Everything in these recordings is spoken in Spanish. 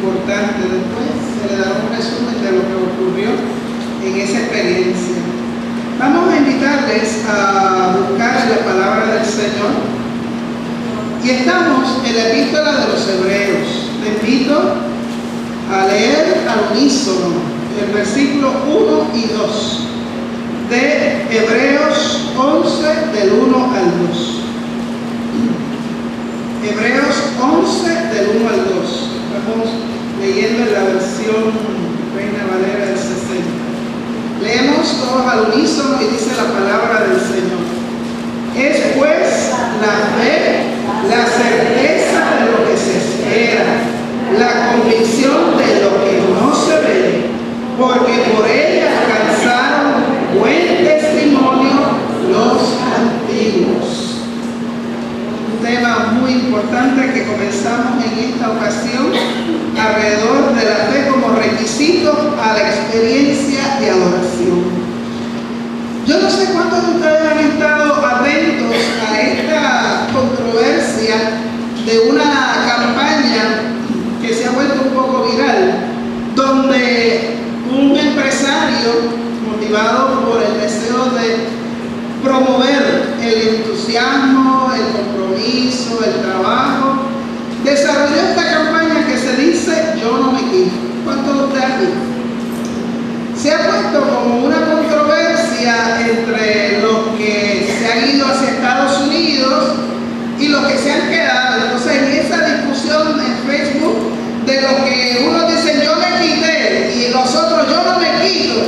importante. Después se le dará un resumen de lo que ocurrió en esa experiencia. Vamos a invitarles a buscar la palabra del Señor. Y estamos en la epístola de los Hebreos. Te invito a leer al unísono el versículo 1 y 2 de Hebreos 11 del 1 al 2. Hebreos 11 del 1 al 2. Estamos leyendo en la versión Reina Valera del 60. Leemos todos al unísono y dice la palabra del Señor. Es pues la fe, la certeza de lo que se espera, la convicción de lo que no se ve, porque por ella alcanzaron buen testimonio los antiguos. Un tema muy importante que comenzamos en esta ocasión alrededor de la fe como requisito a la experiencia de adoración. Yo no sé cuántos de ustedes han estado atentos a esta controversia de una campaña que se ha vuelto un poco viral, donde un empresario, motivado por el deseo de promover el entusiasmo, el compromiso, el trabajo, desarrolló esta campaña que se dice "Yo no me quito". ¿Cuántos de ustedes han visto? Se ha puesto como una controversia entre los que se han ido hacia Estados Unidos y los que se han quedado. Entonces, en esa discusión en Facebook de lo que uno dice "yo me quité" y los otros "yo no me quito",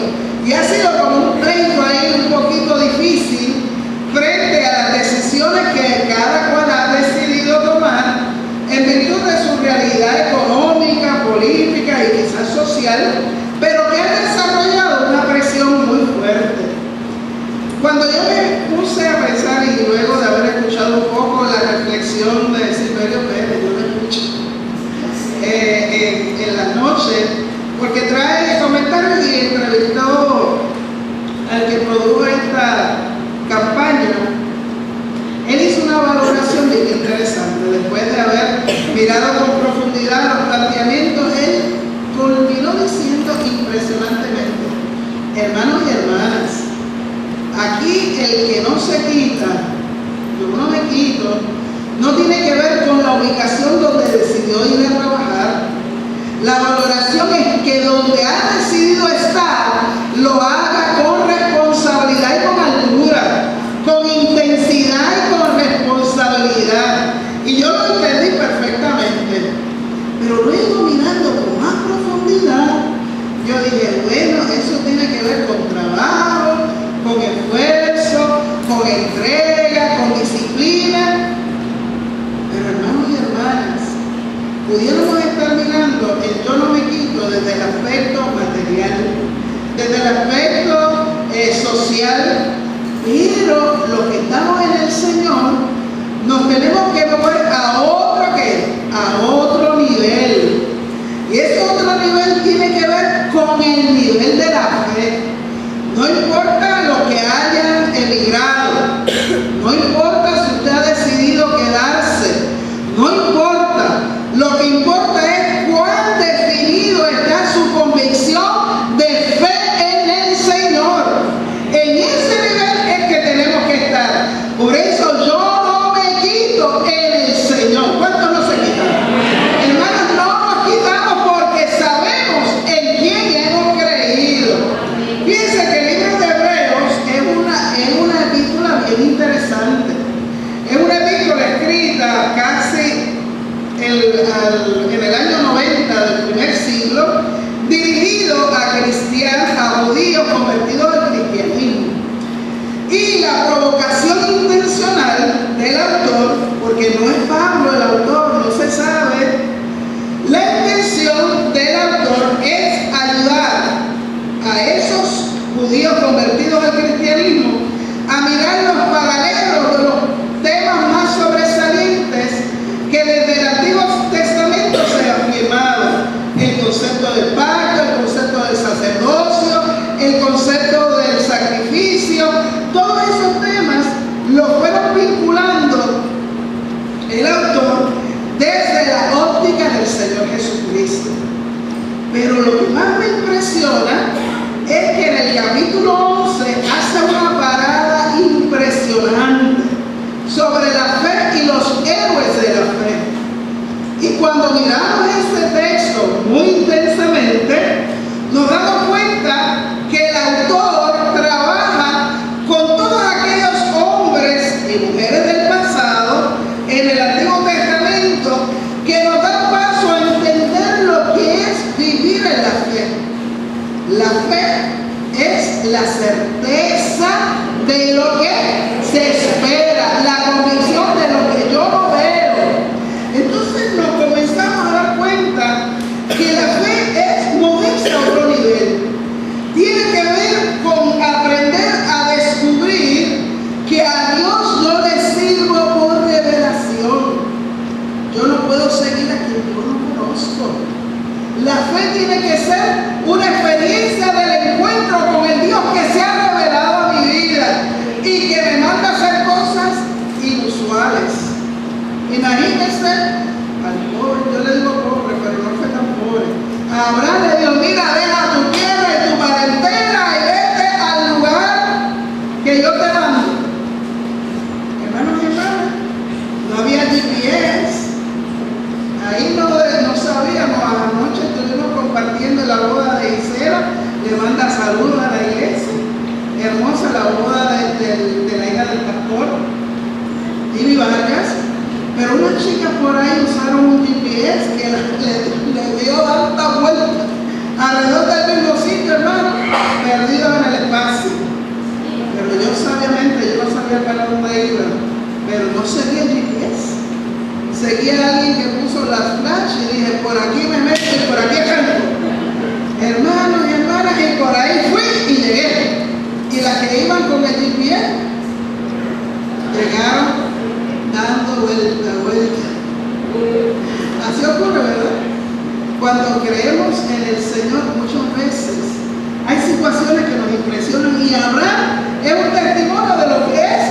y ha sido como un pleito ahí un poquito difícil frente a las decisiones que cada cual ha decidido tomar en virtud de su realidad económica, política y quizás social, pero que han desarrollado una presión muy fuerte. Cuando yo me puse a pensar, y luego de haber escuchado un poco la reflexión de Silverio Pérez, yo lo escucho en la noche, porque trae comentarios y entrevistó al que produjo esta campaña. Él hizo una valoración bien interesante. Después de haber mirado con profundidad los planteamientos, él culminó diciendo impresionantemente: hermanos y hermanas, aquí el que no se quita, yo no me quito, no tiene que ver con la ubicación donde decidió ir a trabajar. La valoración es que donde ha decidido estar, lo haga con responsabilidad y con altura, con intensidad y con responsabilidad. Y yo lo entendí perfectamente. Pero luego, mirando con más profundidad, yo dije, bueno, eso tiene que ver con trabajo, con esfuerzo, con entrega, con disciplina. Pero hermanos y hermanas, pudiéramos estar mirando el "yo no me quito" desde el aspecto material, desde el aspecto social, pero los que estamos en el Señor nos tenemos que mover a otro nivel. Y ese otro nivel tiene que ver con el nivel de la fe. No importa lo que hayan emigrado, no importa si usted ha decidido quedarse, no importa. Lo que importa es cuán definido está su convicción de fe en el Señor. En ese nivel es que tenemos que estar. Por eso yo no me quito en el Señor. ¿Cuántos no se quitan? Hermanos, no nos quitamos porque sabemos en quién hemos creído. Fíjense que el libro de Hebreos es una epístola Pero lo que más me impresiona es que en el capítulo 11 hace una parada impresionante sobre la fe y los héroes de la fe. Y cuando miramos este texto muy intensamente, nos damos cuenta que el autor trabaja con todos aquellos hombres y mujeres del pasado en el Antiguo Testamento que nos dan paso a entender lo que es vivir en la fe. La fe es la certeza de lo que se espera, la convicción de lo que yo no veo. Entonces nos comenzamos a dar cuenta que la fe es moverse a otro nivel. Tiene que ver con aprender a descubrir que a Dios no le sirvo por revelación. Yo no puedo seguir a quien yo no conozco. La fe tiene que ser una experiencia del encuentro con el Dios que se ha revelado a mi vida y que me manda a hacer cosas inusuales. Imagínense al pobre, yo le digo pobre, pero no fue tan pobre. A Abraham le dijo, mira, deja tu tierra y tu parentela y vete al lugar que yo te mando. Hermanos y hermanas, no había GPS. Ahí no sabíamos. Anoche estuvimos compartiendo la boda de Isera. Le manda saludos a la iglesia. Hermosa la boda de la hija del pastor Ivy Vargas. Pero unas chicas por ahí usaron un GPS que le dio tanta vuelta alrededor del mismo sitio, hermano, perdido en el espacio. Pero yo sabiamente, yo no sabía para dónde iba, pero no seguía el GPS. Seguía a alguien que puso las flash y dije, por aquí me meto y por aquí arranco. Hermanos y hermanas, y por ahí fui y llegué. Y las que iban con el GPS llegaron dando vuelta. Así ocurre, ¿verdad? Cuando creemos en el Señor muchas veces hay situaciones que nos impresionan y Abraham es un testimonio de lo que es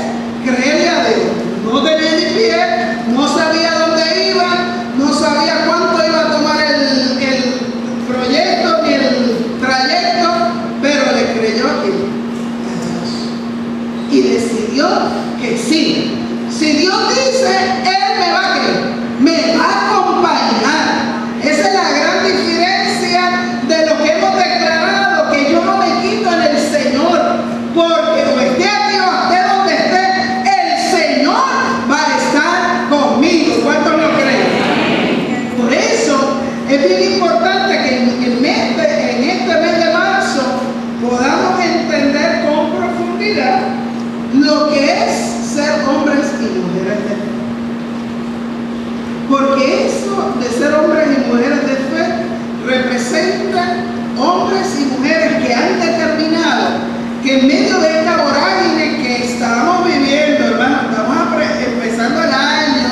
creerle a Dios. No tenía ni pie, no sabía dónde iba, no sabía cuánto iba a tomar el proyecto ni el trayecto, pero le creyó a Dios y decidió que sí. Si Dios dice, Él me va a creer, me va a acompañar. Esa es la gran diferencia de lo que hemos declarado, que yo no me quito en el Señor, porque o esté aquí o esté donde esté, el Señor va a estar conmigo. ¿Cuántos lo creen? Por eso es bien importante que en este mes de marzo podamos entender con profundidad lo que es ser hombres y mujeres de fe. Porque eso de ser hombres y mujeres de fe representa hombres y mujeres que han determinado que en medio de esta vorágine que estamos viviendo, hermano, estamos empezando el año,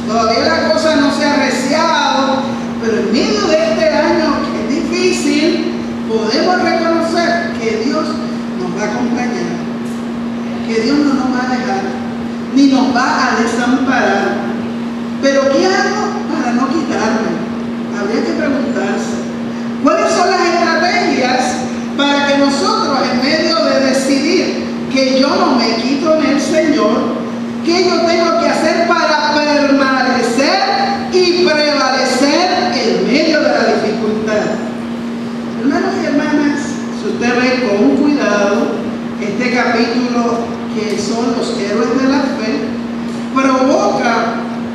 todavía la cosa no se ha arreciado, pero en medio de este año que es difícil, podemos reconocer que Dios nos va a acompañar, que Dios no nos va a dejar, ni nos va a desamparar. Pero ¿qué hago para no quitarme? Habría que preguntarse, ¿cuáles son las estrategias para que nosotros, en medio de decidir que yo no me quito en el Señor, qué yo tengo que hacer para permanecer y prevalecer en medio de la dificultad? Hermanos y hermanas, si usted ve con cuidado este capítulo, que son los héroes de la fe, provoca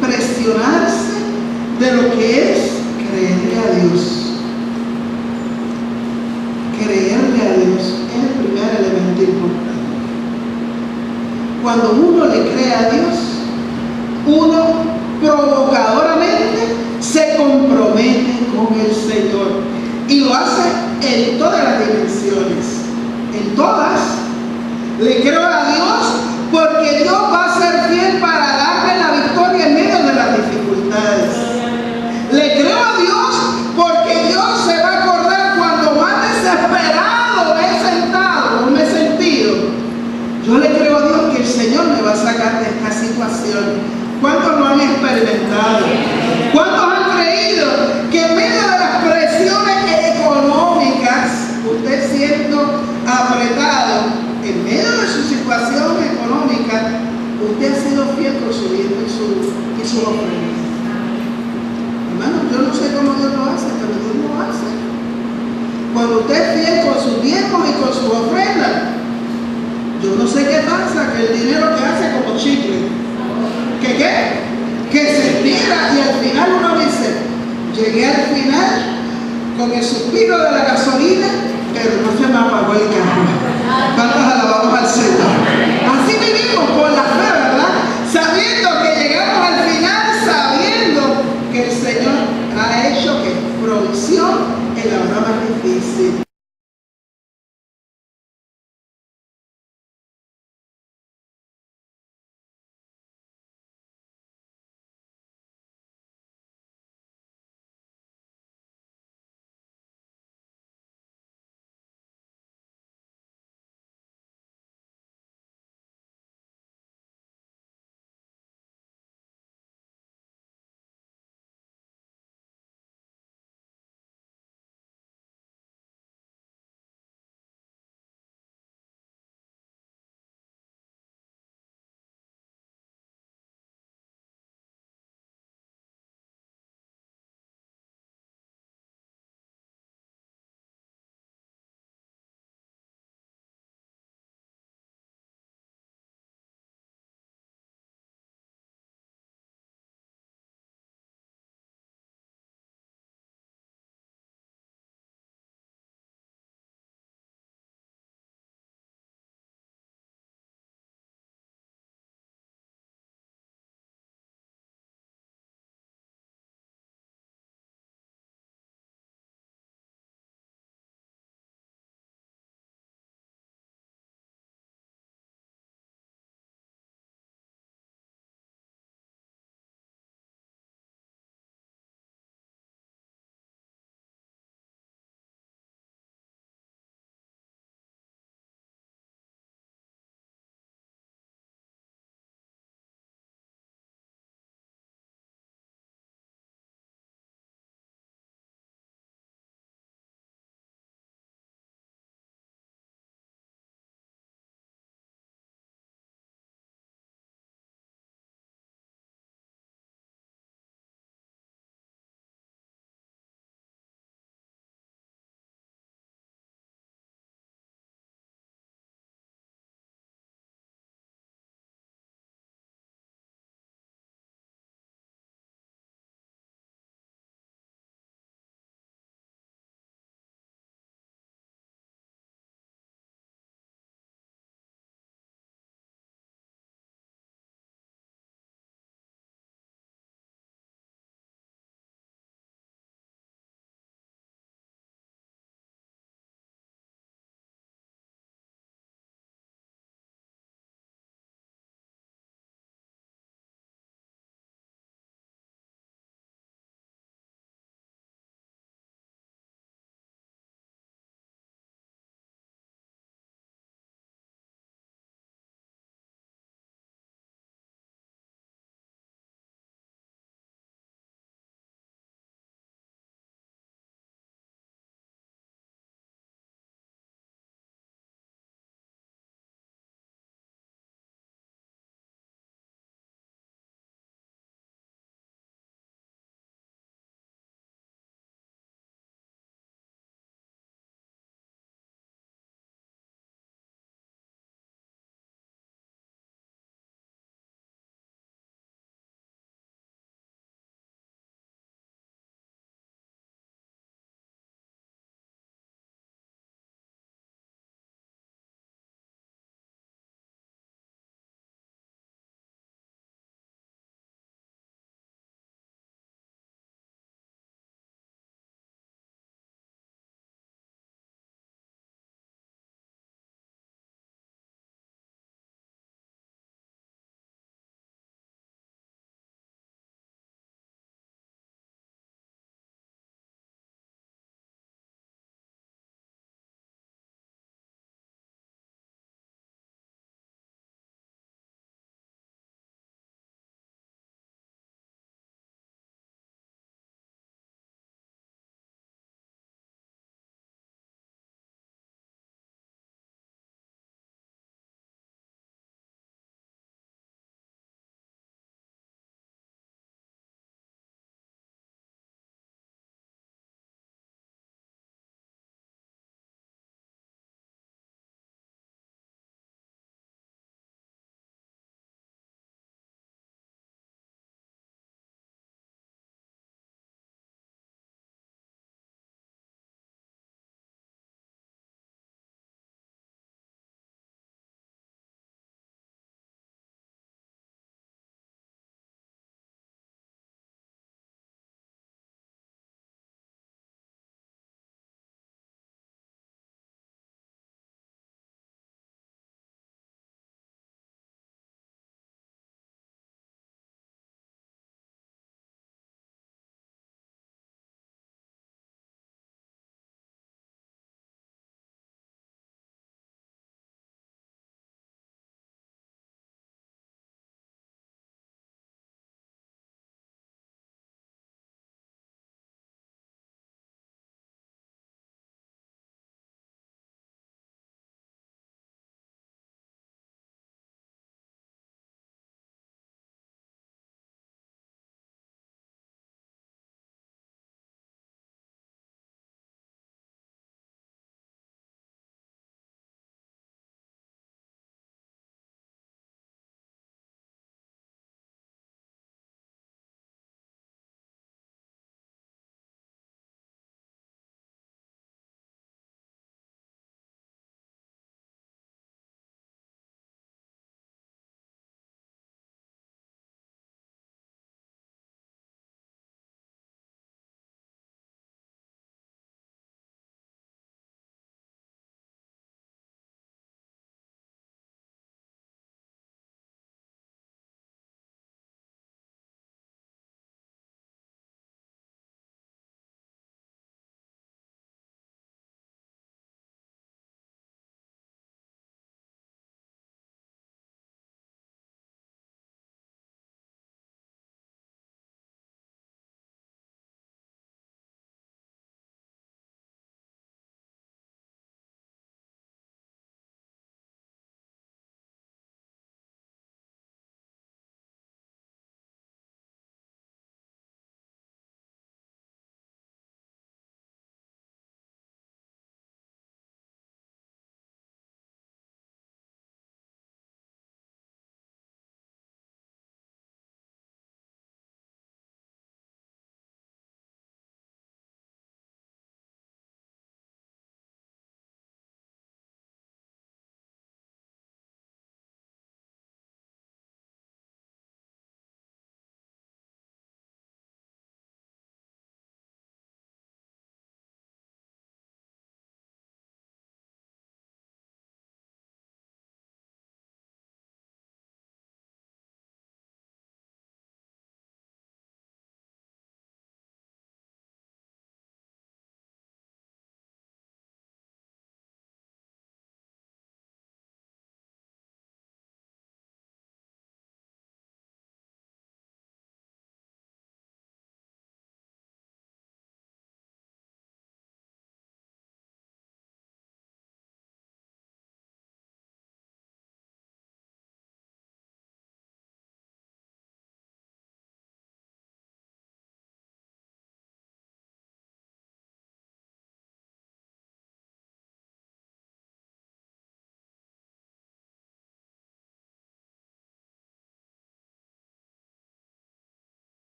presionarse de lo que es creerle a Dios. Creerle a Dios es el primer elemento importante. Cuando uno le cree a Dios, uno provocadoramente se compromete con el Señor y lo hace en todas las dimensiones, en todas. Le creo a Dios porque Dios va a ser fiel para darme la victoria en medio de las dificultades. Le creo a Dios porque Dios se va a acordar cuando más desesperado me he sentado o me he sentido. Yo le creo a Dios que el Señor me va a sacar de esta situación. ¿Cuántos lo han experimentado? ¿Cuántos han creído que en medio de las presiones económicas, el dinero que hace como chicle. ¿Que qué? Que se estira y al final uno dice, llegué al final con el suspiro de la gasolina, pero no se me apagó el carro. ¿Cuántos alabamos al Señor? Así vivimos por la fe, ¿verdad? Sabiendo que llegamos al final, sabiendo que el Señor ha hecho que provisión en la hora más difícil.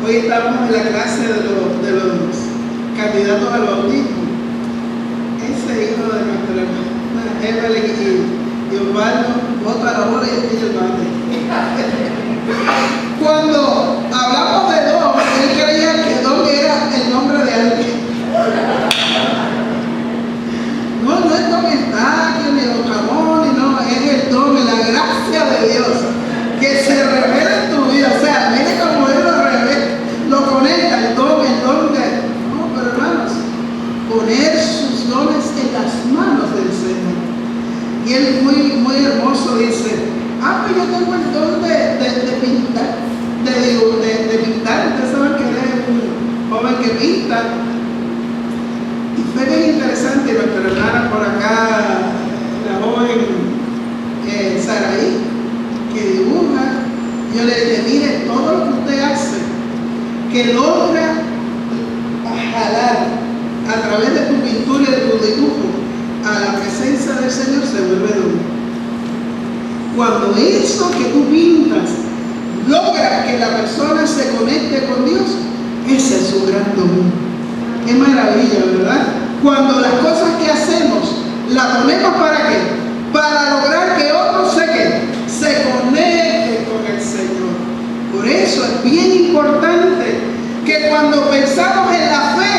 Hoy estamos en la clase de los candidatos al bautismo. Ese hijo de nuestra hermana Evelyn y Osvaldo bota la bola y pide el bate. Cuando hablamos de don, él creía que don era el nombre de alguien. No es don Estaquio, ni don Ramón, no, es el don, la gracia de Dios que se revela en tu vida. O sea, mire como él lo conecta, el don de. No, pero hermanos, poner sus dones en las manos del Señor. Y él muy hermoso dice: pues yo tengo el don de pintar, de pintar. Ustedes saben que él es un joven que pinta. Y fue bien interesante nuestra hermana por acá, la joven Saraí, que dibuja. Yo le dije: mire, todo lo que usted hace, que logra jalar a través de tu pintura y de tu dibujo a la presencia del Señor, se vuelve don. Cuando eso que tú pintas logra que la persona se conecte con Dios, ese es su gran don. Qué maravilla, ¿verdad? Cuando las cosas que hacemos las ponemos ¿para qué? Para lograr que otros se conecten con el Señor. Por eso es bien importante que cuando pensamos en la fe,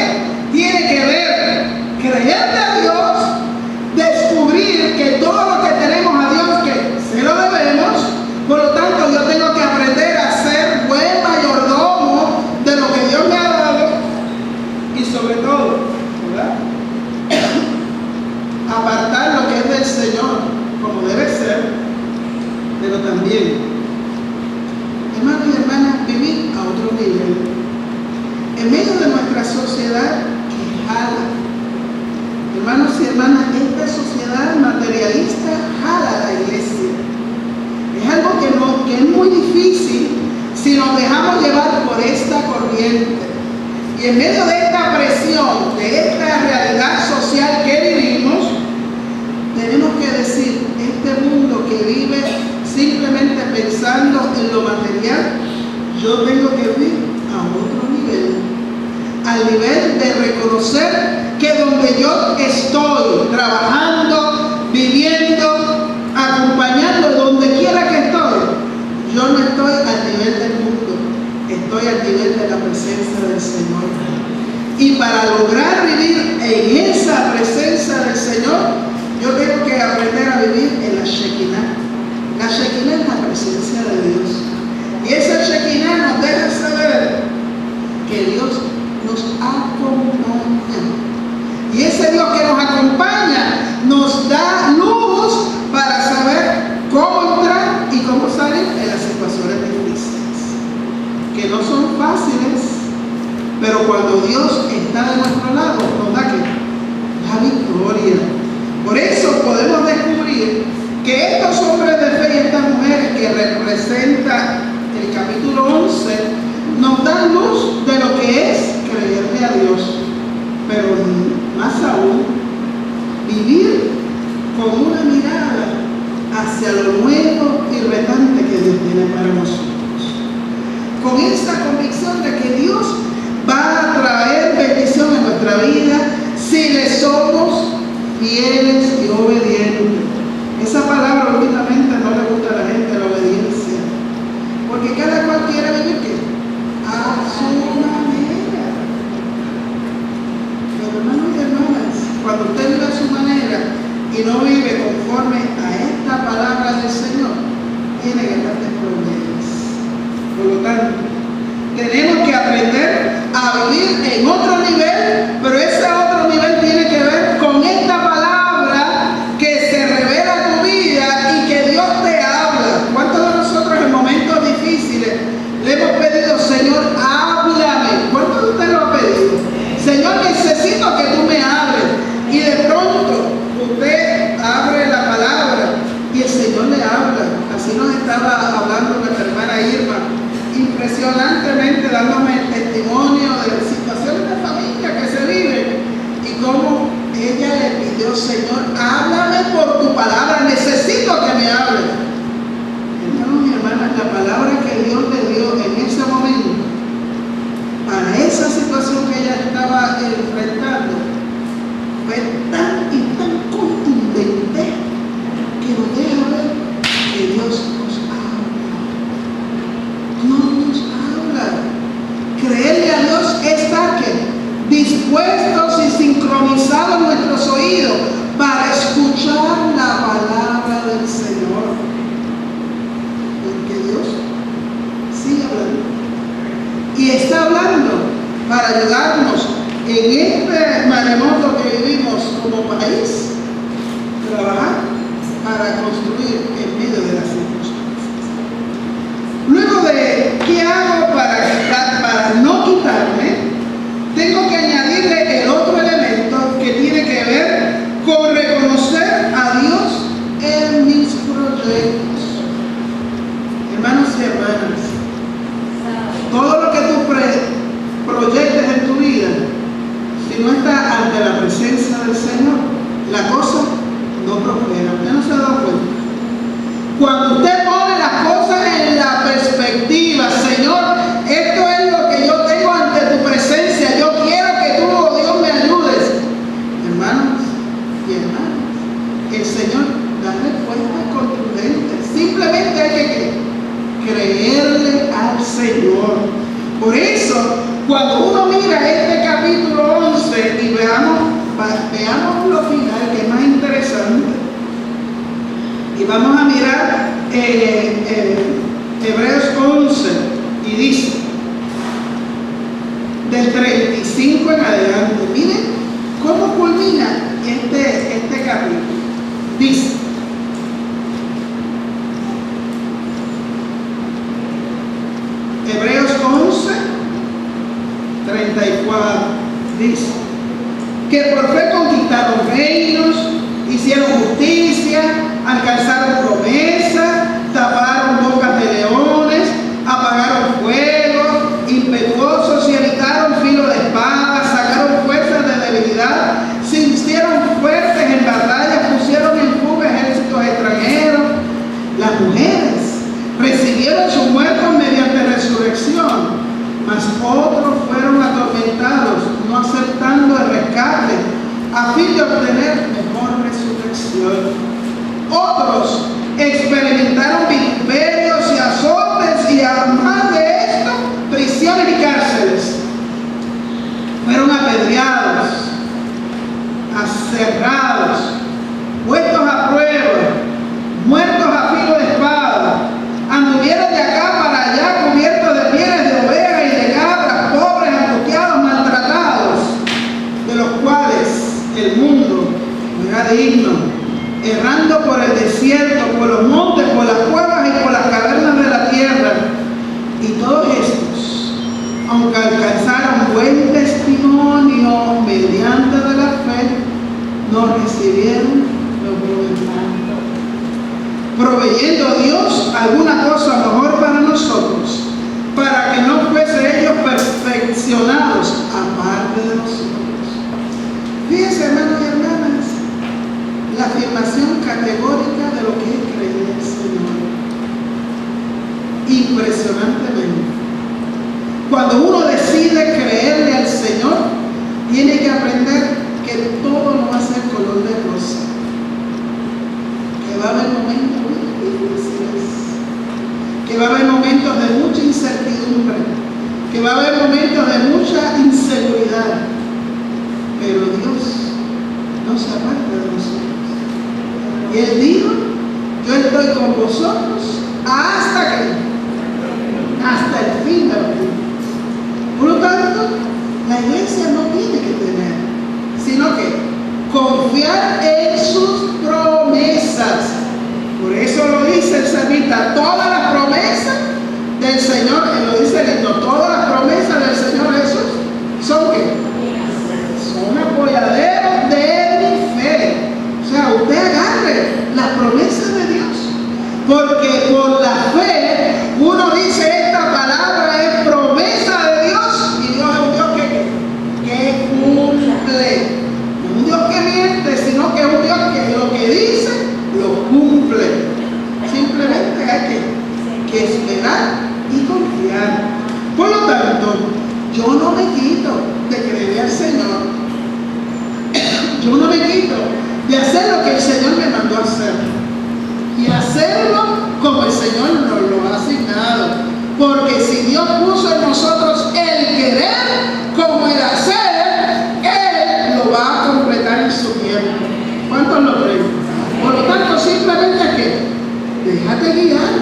tiene que ver creerle a Dios, descubrir que todo lo que tenemos a Dios, que se lo debemos. Por lo tanto, yo tengo que aprender a ser buen mayordomo de lo que Dios me ha dado. Y sobre todo, ¿verdad?, apartar lo que es del Señor como debe ser, pero también, hermanos y hermanas, vivir a otro nivel en medio de nuestra sociedad que jala. Hermanos y hermanas, esta sociedad materialista jala a la iglesia. Es algo que es muy difícil si nos dejamos llevar por esta corriente. Y en medio de esta presión, de esta realidad social que vivimos, tenemos que decir: este mundo que vive simplemente pensando en lo material, yo tengo que vivir a otro nivel, al nivel de reconocer que donde yo estoy trabajando, viviendo, acompañando, donde quiera que estoy, yo no estoy al nivel del mundo, estoy al nivel de la presencia del Señor. Y para lograr vivir en esa presencia del Señor, yo tengo que aprender a vivir en la Shekinah. La Shekinah es la presencia de Dios. Y esa Shekinah nos deja saber que Dios nos acompaña. Y ese Dios que nos acompaña nos da luz para saber cómo entrar y cómo salir en las situaciones difíciles, que no son fáciles, pero cuando Dios está de nuestro lado, nos da la victoria. Por eso podemos descubrir que estos hombres de fe y estas mujeres que representa el capítulo 11 nos dan luz de lo que es creerle a Dios, pero más aún vivir con una mirada hacia lo nuevo y retante que Dios tiene para nosotros, con esa convicción de que Dios va a traer bendición en nuestra vida si le somos fieles y obedientes. Esa palabra últimamente no le gusta a la gente, la obediencia, porque cada cual quiere vivir ¿qué? A su manera. Pero hermanos y hermanas, cuando usted vive a su manera y no vive conforme a esta palabra del Señor, tiene grandes problemas. Por lo tanto, tenemos que aprender a vivir en otro nivel, pero ese otro nivel tiene que ver con esta palabra que se revela a tu vida y que Dios te habla. ¿Cuántos de nosotros en momentos difíciles le hemos pedido: Señor, háblame? ¿Cuántos de ustedes lo han pedido? Señor, necesito que tú me hables. Y de pronto usted abre la palabra y el Señor le habla. Así nos estaba hablando nuestra hermana Irma, impresionantemente dándome el testimonio de situaciones de familia trabajar para construir en medio de las circunstancias. Luego de ¿qué hago para no quitarme? Tengo que añadirle el otro elemento que tiene que ver con reconocer a Dios en mis proyectos. Hermanos y hermanas, todo lo que tú proyectes en tu vida, si no está ante la presencia del Señor, la cosa no prospera. ¿Usted no se ha dado cuenta? Cuando usted pone las cosas en la perspectiva, Señor, esto es lo que yo tengo ante tu presencia, yo quiero que tú, oh Dios, me ayudes. Hermanos y hermanas, el Señor da respuestas contundentes. Simplemente hay que creerle al Señor. Por eso, cuando uno mira este capítulo 11 y veamos lo final, que es más interesante, y vamos a mirar Hebreos 11, y dice, del 35 en adelante, miren cómo culmina este capítulo. Dice, Hebreos 11, 34, dice, que por fe conquistaron reinos, hicieron justicia, alcanzaron promesas, taparon bocas de leones, apagaron fuego, impetuosos y evitaron filo de espada, sacaron fuerzas de debilidad, se hicieron fuertes en batallas, pusieron en fuga ejércitos extranjeros. Las mujeres recibieron sus muertos mediante resurrección, mas otros fueron atormentados, no aceptando el rescate, a fin de obtener mejor resurrección. Otros experimentaron vituperios y azotes, y además de esto, prisiones y cárceles. Fueron apedreados, aserrados, puestos a prueba, muertos a filo de espada. Anduvieron de acá para allá cubiertos de pieles de ovejas y de cabras, pobres, angustiados, maltratados, de los cuales el mundo no era digno, errando por el desierto, por los montes, por las cuevas y por las cavernas de la tierra. Y todos estos, aunque alcanzaron buen testimonio mediante de la fe, no recibieron lo prometido, proveyendo Dios alguna cosa mejor para nosotros, para que no fuesen ellos perfeccionados aparte de nosotros. Fíjense, hermanos y hermanas, la afirmación categórica de lo que es creer en el Señor. Impresionantemente. Cuando uno decide creerle al Señor, tiene que aprender que todo no va a ser color de rosa. Que va a haber momentos muy difíciles, que va a haber momentos de mucha incertidumbre, que va a haber momentos de mucha inseguridad, pero Dios no se aparta de nosotros. Y Él dijo, yo estoy con vosotros hasta el fin de los tiempos. Por lo tanto, la iglesia no tiene que temer, sino que confiar en sus promesas. Por eso lo dice el salmista, todas las promesas del Señor, Él lo dice el himno, todas las promesas del Señor Jesús son ¿qué? Son apoyaderos de mi fe. O sea, usted agarre las promesas de Dios, porque por la fe uno dice, esta palabra es promesa de Dios, y Dios es un Dios que cumple. No es un Dios que miente, sino que es un Dios que lo que dice lo cumple. Simplemente hay que esperar y confiar. Por lo tanto, yo no me quito de creer al Señor. Yo no me quito de hacer lo que el Señor me mandó a hacer, y hacerlo como el Señor nos lo ha asignado. Porque si Dios puso en nosotros el querer como el hacer, Él lo va a completar en su tiempo. ¿Cuántos lo creen? Por lo tanto, simplemente que déjate guiar.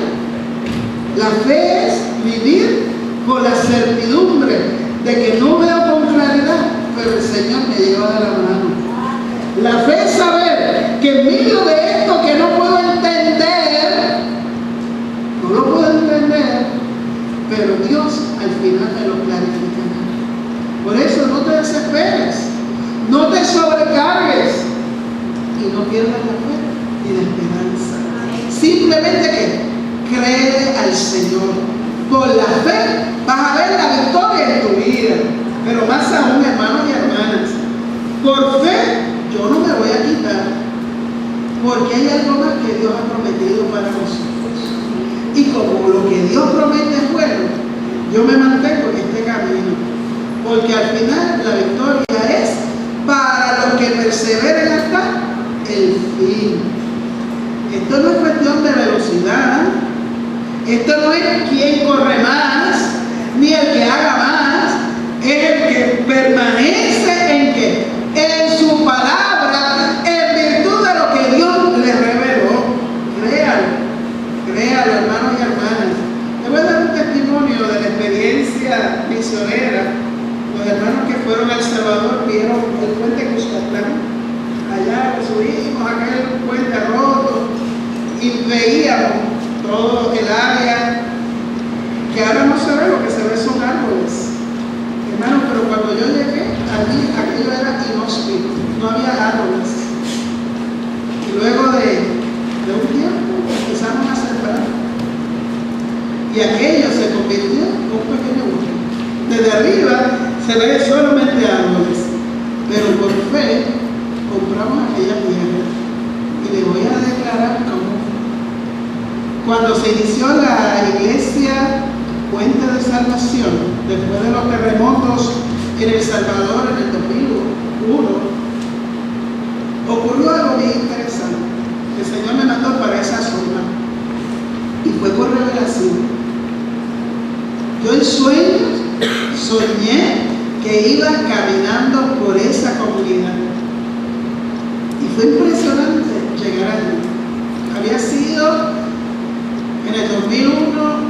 La fe es vivir con la certidumbre de que no veo con claridad, pero el Señor me lleva de la mano. La fe es saber que en medio pierdas la fe y la esperanza. Simplemente que cree al Señor. Por la fe vas a ver la victoria en tu vida. Pero más aún, hermanos y hermanas, por fe yo no me voy a quitar, porque hay algo más que Dios ha prometido para nosotros. Y como lo que Dios promete es bueno, yo me mantengo en este camino, porque al final la victoria es para los que perseveren hasta el fin. Esto no es cuestión de velocidad, esto no es quién corre más, ni el que haga más, es el que permanece en que en su palabra, en virtud de lo que Dios le reveló. Créalo, hermanos y hermanas. Les voy a dar un testimonio de la experiencia misionera. Los hermanos que fueron a El Salvador vieron el puente Cuscatlán. Allá lo subimos, aquel puente roto, y veíamos todo el área que ahora no se ve, lo que se ve son árboles. Hermano, pero cuando yo llegué allí, aquello era inhóspito, no había árboles. Y luego de un tiempo empezamos a sembrar. Y aquello se convirtió en un pequeño bosque. Desde arriba se ve solamente árboles, pero por fe compramos aquella tierra. Y le voy a declarar cómo fue. Cuando se inició la iglesia Puente de Salvación, después de los terremotos en El Salvador en el 2001, ocurrió algo bien interesante. El Señor me mandó para esa zona y fue por revelación. Yo en sueños soñé que iba caminando por esa comunidad y fue impresionante llegar allí. Había sido en el 2001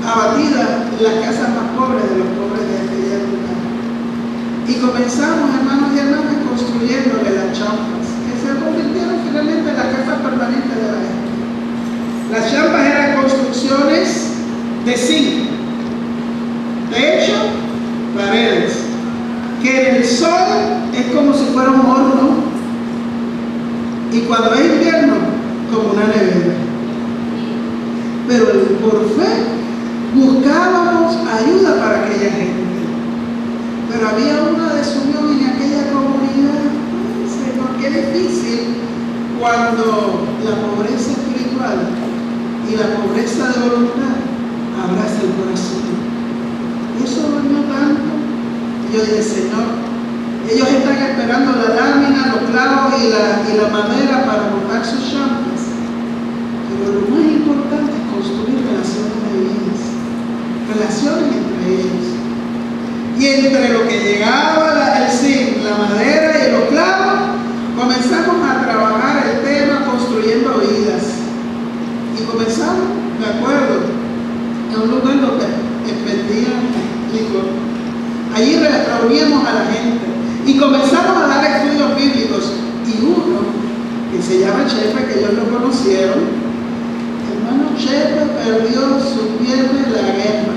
abatidas las casas más pobres de los pobres de aquella época. Y comenzamos, hermanos y hermanas, construyéndole las champas, que se convirtieron finalmente en las casas permanentes de la gente. Las champas eran construcciones de zinc, techo, paredes, que en el sol es como si fuera un horno, y cuando es invierno, como una nevera. Pero por fe buscábamos ayuda para aquella gente. Pero había una desunión en aquella comunidad. Señor, qué difícil cuando la pobreza espiritual y la pobreza de voluntad abraza el corazón. Y eso dolió tanto. Y yo dije, Señor, ellos están esperando la lámina, los clavos y la madera para montar sus champas. Pero lo más importante es construir relaciones de vidas, relaciones entre ellos. Y entre lo que llegaba el zinc, la madera y los clavos, comenzamos a trabajar el tema construyendo vidas. Y comenzamos, me acuerdo, en un lugar donde vendían licor. Allí reuníamos a la gente y comenzamos a dar estudios bíblicos. Y uno, que se llama Chepe, que ellos lo conocieron, hermano Chepe perdió su pierna en la guerra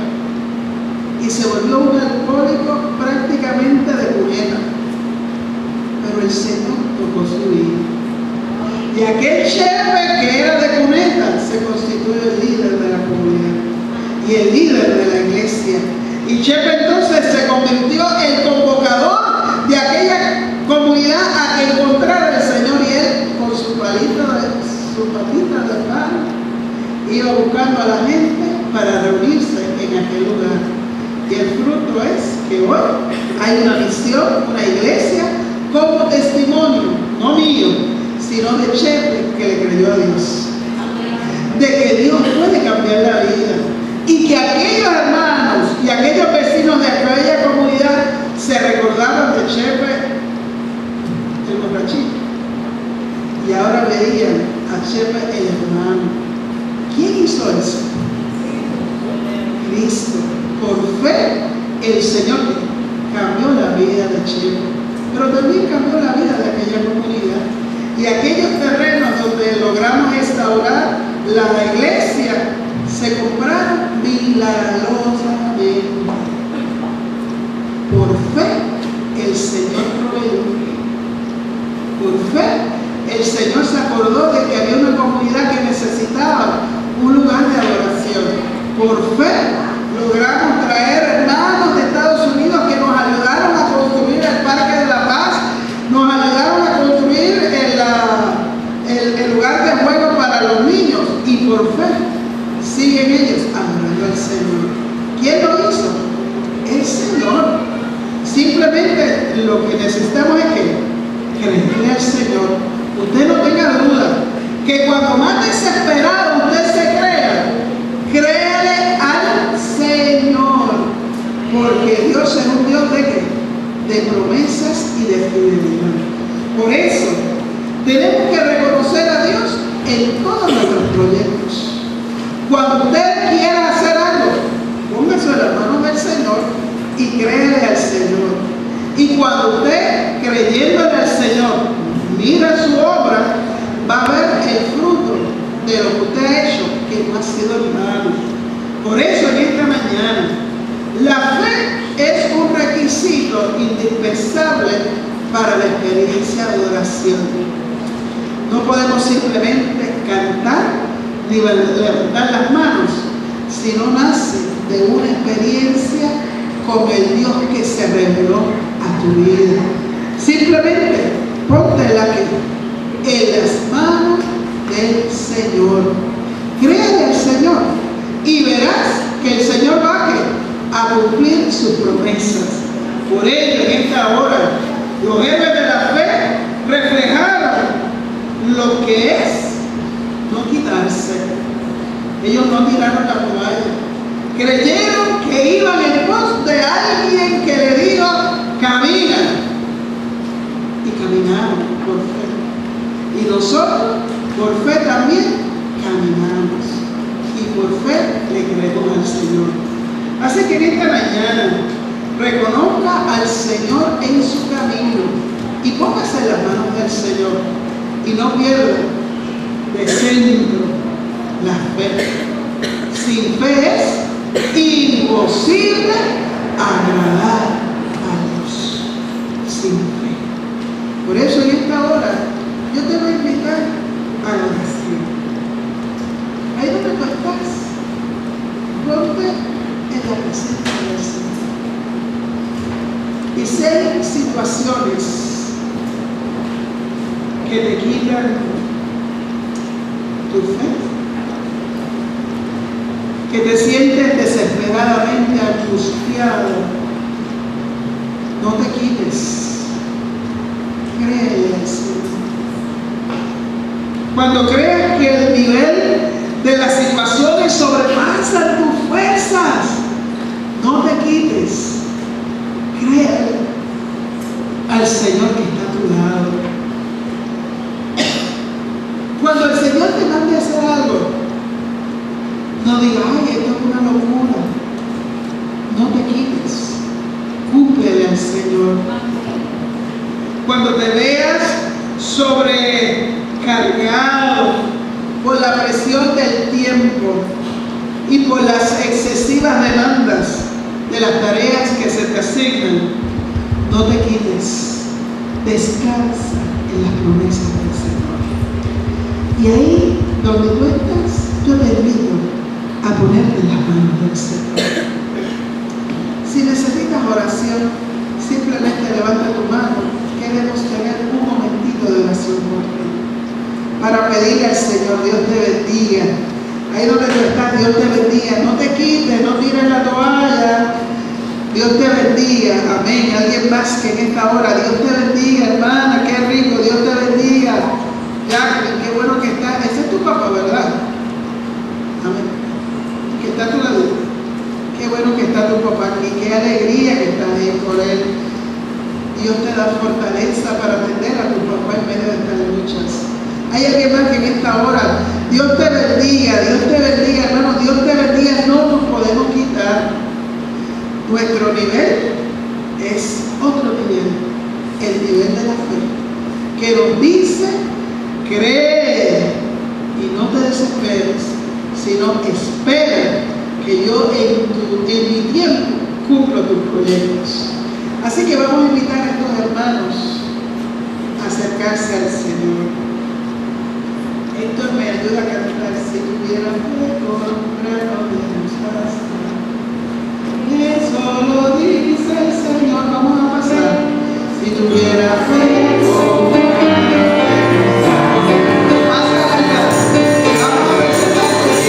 y se volvió un alcohólico prácticamente de cuneta. Pero el Señor tocó su vida. Y aquel Chepe que era de cuneta se constituyó el líder de la comunidad y el líder de la iglesia. Y Chepe entonces se convirtió en el convocador de aquella comunidad a que encontrara el Señor, y él con su patita de pan iba buscando a la gente para reunirse en aquel lugar. Y el fruto es que hoy hay una misión, una iglesia como testimonio, no mío, sino de Chepe, que le creyó a Dios, de que Dios puede cambiar la vida, y que aquellos hermanos y aquellos vecinos de aquella comunidad se recordaban de Chepe, el borrachito, y ahora veían a Chepe el hermano. ¿Quién hizo eso? Cristo. Por fe, el Señor cambió la vida de Chepe, pero también cambió la vida de aquella comunidad. Y aquellos terrenos donde logramos restaurar la iglesia se compraron milagrosamente. Por fe, el Señor proveyó. Por fe, el Señor se acordó de que había una comunidad que necesitaba un lugar de adoración. Por fe logramos traer hermanos de Estados Unidos que nos ayudaron a construir el Parque de la Paz, nos ayudaron a construir el lugar de juego para los niños, y por fe siguen ellos adorando al Señor. ¿Quién lo hizo? El Señor. Simplemente lo que necesitamos es que creerle al Señor. Usted no tenga duda que cuando más desesperado usted se crea, créale al Señor, porque Dios es un Dios de ¿qué? De promesas y de fidelidad. Por eso tenemos que reconocer a Dios en todos nuestros proyectos. Cuando usted quiera hacer algo, póngase en las manos del Señor y créele al Señor. Y cuando usted, creyéndole al Señor, mira su obra, va a ver el fruto de lo que usted ha hecho, que no ha sido malo. Por eso en esta mañana, la fe es un requisito indispensable para la experiencia de adoración. No podemos simplemente cantar ni levantar las manos, sino nace de una experiencia con el Dios que se reveló a tu vida. Simplemente póntela aquí, en las manos del Señor. Créale al Señor y verás que el Señor va a cumplir sus promesas. Por ello, en esta hora, los héroes de la fe reflejaron lo que es no quitarse. Ellos no tiraron la toalla. Creyeron que iban en pos de alguien que le dijo, camina. Y caminaron por fe. Y nosotros, por fe también, caminamos. Y por fe le creemos al Señor. Así que en esta mañana, reconozca al Señor en su camino y póngase en las manos del Señor. Y no pierda de centro la fe. Sin fe es imposible agradar a Dios. Sin fe. Por eso en esta hora yo te voy a invitar a la oración. Ahí donde tú estás, ponte en la presencia del Señor. Y si hay situaciones que te quitan tu fe, que te sientes desesperadamente angustiado, no te quites, créele al Señor. Cuando creas que el nivel de las situaciones sobrepasa tus fuerzas, no te quites, créele al Señor que está a tu lado. Cuando el Señor te mande a hacer algo, no digas, ay, esto es una locura. No te quites, cúmplele al Señor. Cuando te veas sobrecargado por la presión del tiempo y por las excesivas demandas de las tareas que se te asignan, no te quites, descansa en las promesas del Señor. Y ahí donde tú estás, yo te invito a ponerte en las manos del Señor. Si necesitas oración, simplemente levanta tu mano. Queremos tener un momentito de oración por ti, para pedirle al Señor, Dios te bendiga. Ahí donde tú estás, Dios te bendiga. No te quites, no tires la toalla. Dios te bendiga. Amén. Alguien más que en esta hora, Dios te bendiga, hermana. Qué rico, Dios te bendiga. Jacqueline, qué bueno que está. Ese es tu papá, ¿verdad? Amén. Que está a tu lado. Qué bueno que está tu papá aquí. Qué alegría que estás ahí por él. Dios te da fortaleza para atender a tu papá en medio de estas luchas. Hay alguien más que en esta hora, Dios te bendiga, hermano, Dios te bendiga. No nos podemos quitar. Nuestro nivel es otro nivel, el nivel de la fe, que nos dice, cree y no te desesperes, sino espera que yo en mi tiempo cumplo tus proyectos. Así que vamos a invitar a estos hermanos a acercarse al Señor. ayuda a cantar. Si tuviera fe como un grano de mostaza. Eso lo dice el Señor. Vamos a pasar. Si tuviera fe como un grano de mostaza. Más allá. Vamos a presentar tu vida.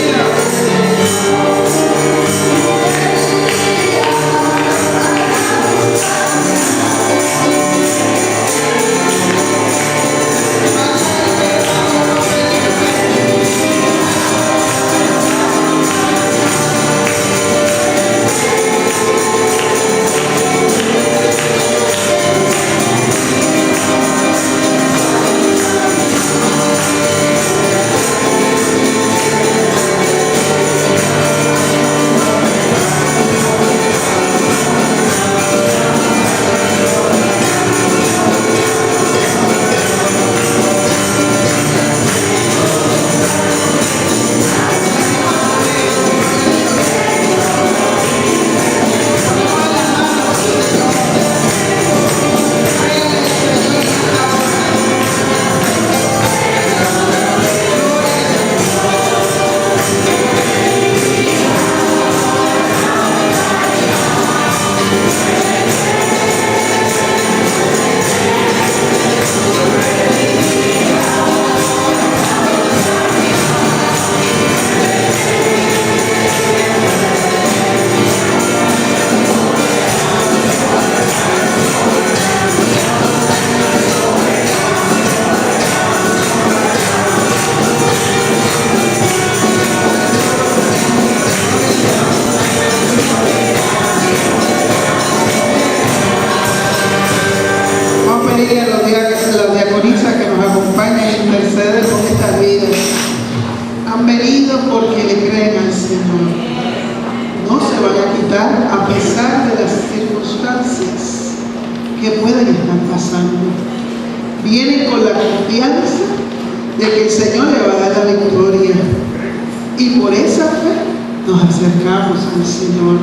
Las diaconisas que nos acompañan y interceden con estas vidas han venido porque le creen al Señor. No se van a quitar a pesar de las circunstancias que pueden estar pasando. Vienen con la confianza de que el Señor le va a dar la victoria. Y por esa fe nos acercamos al Señor.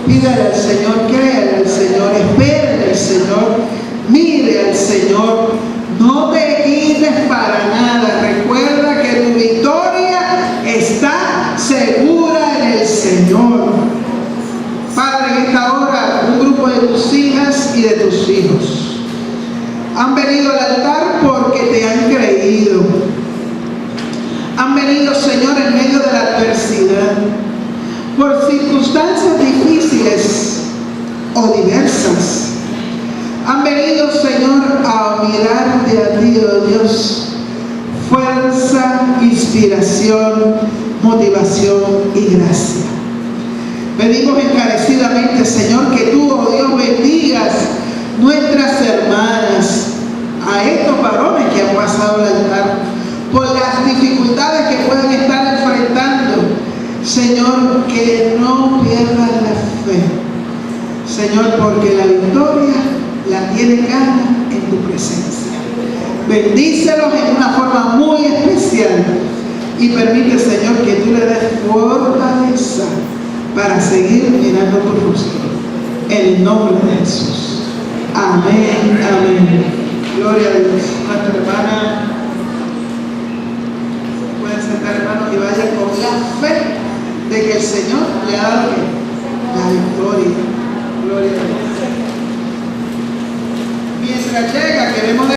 Pídale al Señor, créale al Señor, espere al Señor. Mire al Señor, no te quites para nada. Recuerda que tu victoria está segura en el Señor. Padre, en esta hora, un grupo de tus hijas y de tus hijos han venido al altar porque te han creído. Han venido, Señor, en medio de la adversidad, por circunstancias difíciles o diversas. Han venido, Señor, a mirarte a ti, oh Dios, fuerza, inspiración, motivación y gracia. Pedimos encarecidamente, Señor, que tú, oh Dios, bendigas nuestras hermanas, a estos varones que han pasado al altar, por las dificultades que pueden estar enfrentando. Señor, que no pierdan la fe, Señor, porque la victoria la tiene gana en tu presencia. Bendícelos en una forma muy especial y permite, Señor, que tú le des fortaleza para seguir mirando tu rostro. En el nombre de Jesús. Amén, amén. Gloria a Dios. Nuestra hermana, pueden sentar, hermanos, y vayan con la fe de que el Señor le ha dado la victoria. Gloria a Dios. Mientras llega, queremos